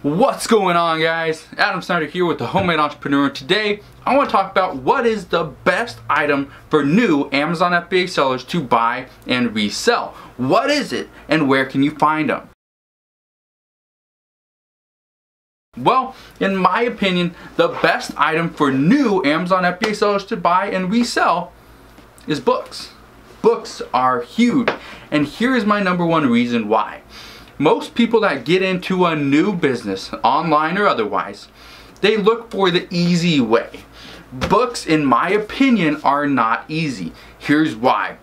What's going on, guys? Adam Snyder here with the Homemade Entrepreneur. Today I want to talk about what is the best item for new Amazon FBA sellers to buy and resell. What is it and where can you find them? Well, in my opinion, the best item for new Amazon FBA sellers to buy and resell is books. Books are huge, and here is my number one reason why. Most people that get into a new business, online or otherwise, they look for the easy way. Books, in my opinion, are not easy. Here's why.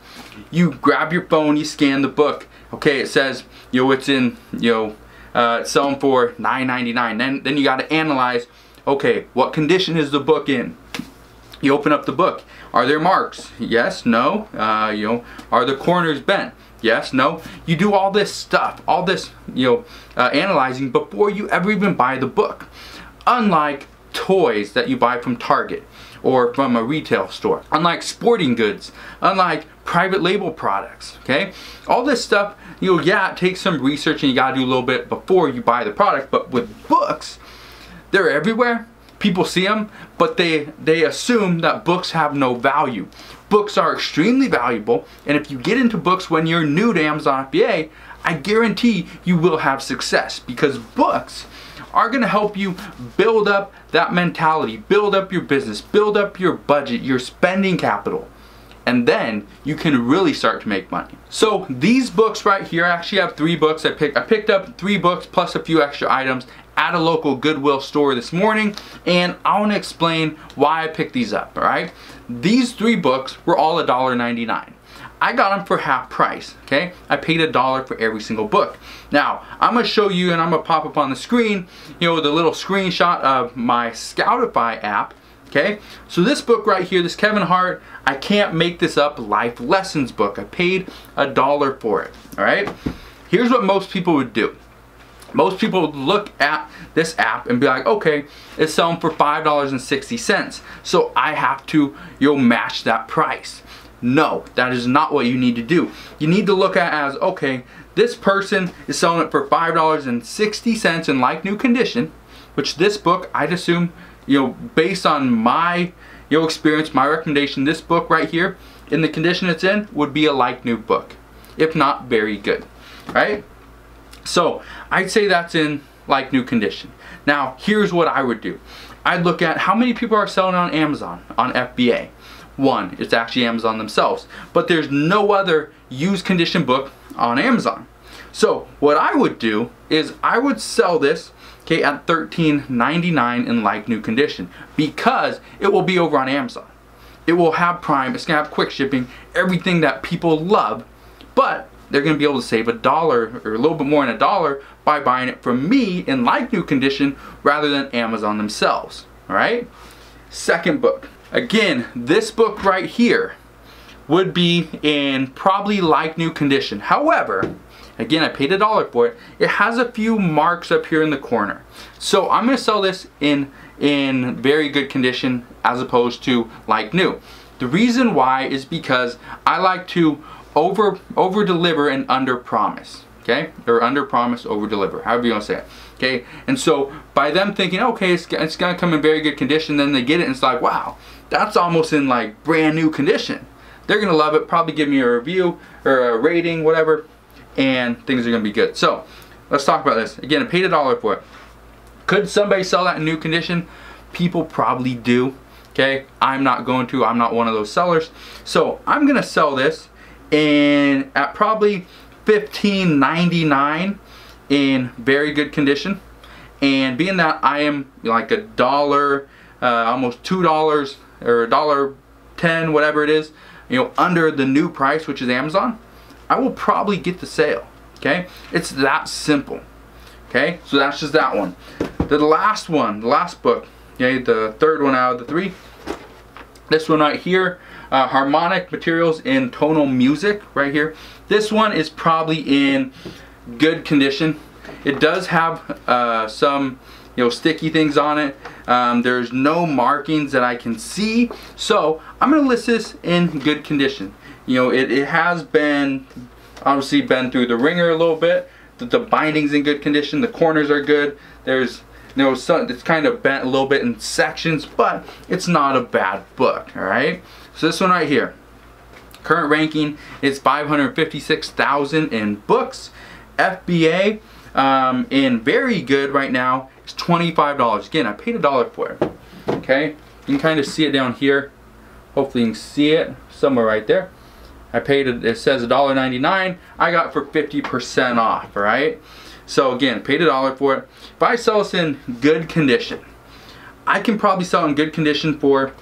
You grab your phone, you scan the book. Okay, it says, it's in, it's selling for $9.99. Then you got to analyze, okay, what condition is the book in? You open up the book. Are there marks? Yes, no. Are the corners bent? Yes, no. You do all this stuff, all this, analyzing before you ever even buy the book. Unlike toys that you buy from Target or from a retail store. Unlike sporting goods. Unlike private label products, okay? All this stuff, yeah, it takes some research and you gotta do a little bit before you buy the product, but with books, they're everywhere. People see them, but they assume that books have no value. Books are extremely valuable, and if you get into books when you're new to Amazon FBA, I guarantee you will have success, because books are going to help you build up that mentality, build up your business, build up your budget, your spending capital, and then you can really start to make money. So these books right here, I actually have 3 books. I picked up 3 books plus a few extra items at a local Goodwill store this morning, and I want to explain why I picked these up. All right, these 3 books were all $1.99. I got them for half price. Okay, I paid $1 for every single book. Now I'm gonna show you, and I'm gonna pop up on the screen, the little screenshot of my Scoutify app. Okay, so this book right here, this Kevin Hart, I Can't Make This Up Life Lessons book. I paid $1 for it. All right, here's what most people would do. Most people would look at this app and be like, okay, it's selling for $5.60, so I have to match that price. No, that is not what you need to do. You need to look at it as, okay, this person is selling it for $5.60 in like new condition, which this book, I'd assume, based on my experience, my recommendation, this book right here, in the condition it's in, would be a like new book, if not very good, right? So I'd say that's in like new condition. Now here's what I would do. I'd look at how many people are selling on Amazon, on FBA. One, it's actually Amazon themselves, but there's no other used condition book on Amazon. So what I would do is I would sell this, okay, at $13.99 in like new condition, because it will be over on Amazon. It will have Prime, it's gonna have quick shipping, everything that people love, but they're going to be able to save $1 or a little bit more than $1 by buying it from me in like new condition rather than Amazon themselves. All right. Second book. Again, this book right here would be in probably like new condition. However, again, I paid $1 for it. It has a few marks up here in the corner. So I'm going to sell this in very good condition as opposed to like new. The reason why is because I like to over deliver and under promise, okay, or under promise, over deliver, however you want to say it, okay. And so by them thinking, okay, it's gonna come in very good condition, then they get it and it's like, wow, that's almost in like brand new condition. They're gonna love it, probably give me a review or a rating, whatever, and things are gonna be good. So let's talk about this. Again, I paid $1 for it. Could somebody sell that in new condition? People probably do. Okay, I'm not going to. I'm not one of those sellers. So I'm gonna sell this and at probably $15.99 in very good condition, and being that I am like $1, almost $2 or $1.10, whatever it is, under the new price, which is Amazon, I will probably get the sale. Okay, it's that simple. Okay, so that's just that one. The last one, the last book, okay, the third one out of the 3. This one right here, Harmonic Materials in Tonal Music, right here. This one is probably in good condition. It does have some sticky things on it. There's no markings that I can see, so I'm gonna list this in good condition. It has been obviously been through the ringer a little bit. The binding's in good condition, the corners are good, There's, you know, some, it's kind of bent a little bit in sections, but it's not a bad book, all right? So this one right here, current ranking is 556,000 in books. FBA in very good right now is $25. Again, I paid $1 for it, okay? You can kind of see it down here. Hopefully you can see it somewhere right there. I paid it says $1.99. I got it for 50% off, all right? So again, paid $1 for it. If I sell this in good condition, I can probably sell in good condition for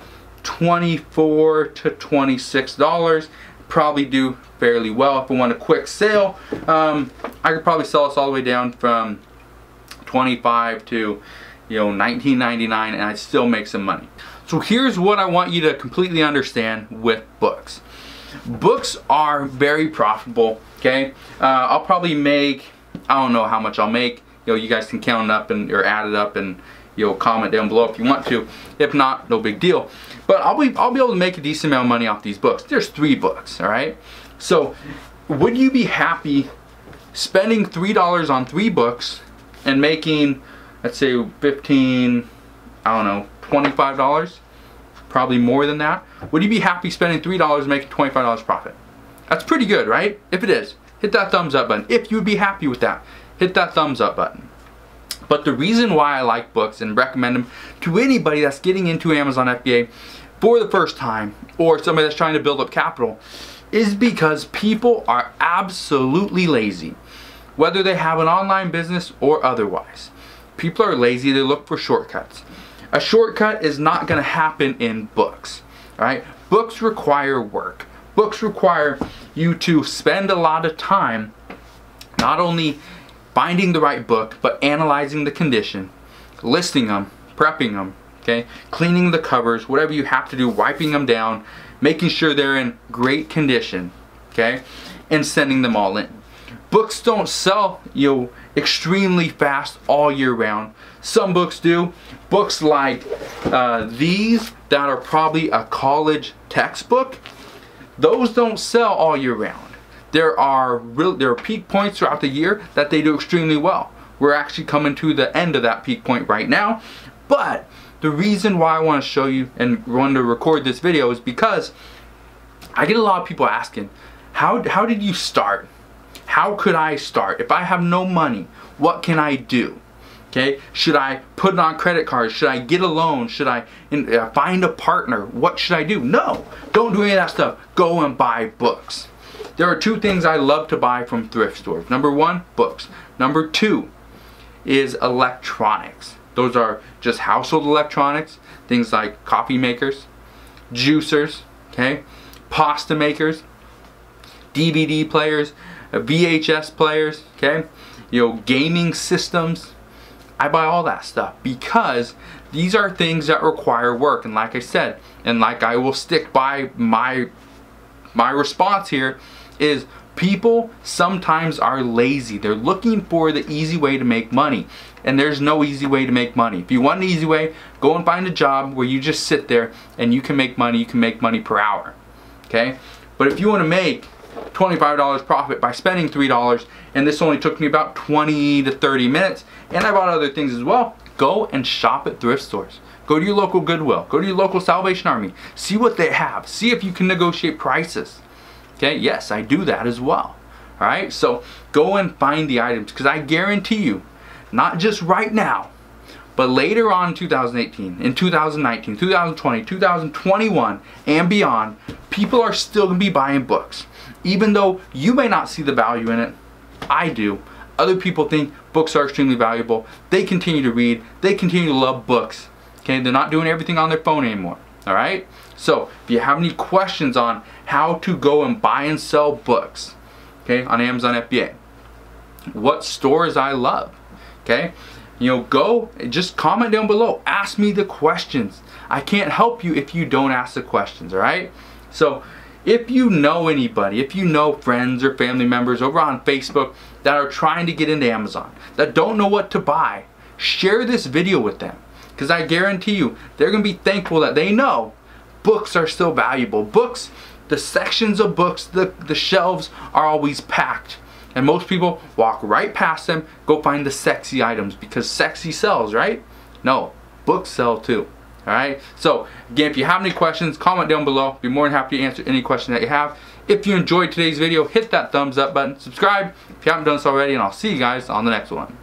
$24 to $26. Probably do fairly well. If I want a quick sale, I could probably sell this all the way down from $25 to, you know, $19.99, and I'd still make some money. So here's what I want you to completely understand with books. Books are very profitable, okay? I'll probably make, I don't know how much I'll make. You know, you guys can count it up and or add it up, and you'll comment down below if you want to. If not, no big deal. But I'll be able to make a decent amount of money off these books. There's 3 books, all right? So would you be happy spending $3 on 3 books and making, let's say, 15, I don't know, $25? Probably more than that. Would you be happy spending $3 and making $25 profit? That's pretty good, right? If it is, hit that thumbs up button. If you'd be happy with that, hit that thumbs up button. But the reason why I like books and recommend them to anybody that's getting into Amazon FBA for the first time, or somebody that's trying to build up capital, is because people are absolutely lazy. Whether they have an online business or otherwise. People are lazy, they look for shortcuts. A shortcut is not going to happen in books, all right? Books require work. Books require you to spend a lot of time not only finding the right book, but analyzing the condition, listing them, prepping them, okay? Cleaning the covers, whatever you have to do, wiping them down, making sure they're in great condition, okay? And sending them all in. Books don't sell, you know, extremely fast all year round. Some books do. Books like these that are probably a college textbook, those don't sell all year round. There are peak points throughout the year that they do extremely well. We're actually coming to the end of that peak point right now. But the reason why I want to show you and want to record this video is because I get a lot of people asking, how did you start? How could I start? If I have no money, what can I do? Okay, should I put it on credit cards? Should I get a loan? Should I find a partner? What should I do? No, don't do any of that stuff. Go and buy books. There are 2 things I love to buy from thrift stores. Number 1, books. Number 2 is electronics. Those are just household electronics, things like coffee makers, juicers, okay, pasta makers, DVD players, VHS players, okay, you know, gaming systems. I buy all that stuff because these are things that require work, and like I said, and like I will stick by my response here, is people sometimes are lazy. They're looking for the easy way to make money, and there's no easy way to make money. If you want an easy way, go and find a job where you just sit there and you can make money. You can make money per hour, okay? But if you want to make $25 profit by spending $3, and this only took me about 20 to 30 minutes, and I bought other things as well, go and shop at thrift stores. Go to your local Goodwill, go to your local Salvation Army, see what they have, see if you can negotiate prices. Okay, yes, I do that as well. All right, so go and find the items, because I guarantee you, not just right now, but later on in 2018, in 2019, 2020, 2021, and beyond, people are still going to be buying books. Even though you may not see the value in it, I do. Other people think books are extremely valuable. They continue to read. They continue to love books. Okay, they're not doing everything on their phone anymore. All right? So, if you have any questions on how to go and buy and sell books, okay, on Amazon FBA, what stores I love, okay, you know, go, just comment down below. Ask me the questions. I can't help you if you don't ask the questions, all right? So, if you know anybody, if you know friends or family members over on Facebook that are trying to get into Amazon, that don't know what to buy, share this video with them. Because I guarantee you, they're going to be thankful that they know books are still valuable. Books, the sections of books, the shelves are always packed. And most people walk right past them, go find the sexy items because sexy sells, right? No, books sell too. Alright, so again, if you have any questions, comment down below. Be more than happy to answer any question that you have. If you enjoyed today's video, hit that thumbs up button, subscribe if you haven't done so already, and I'll see you guys on the next one.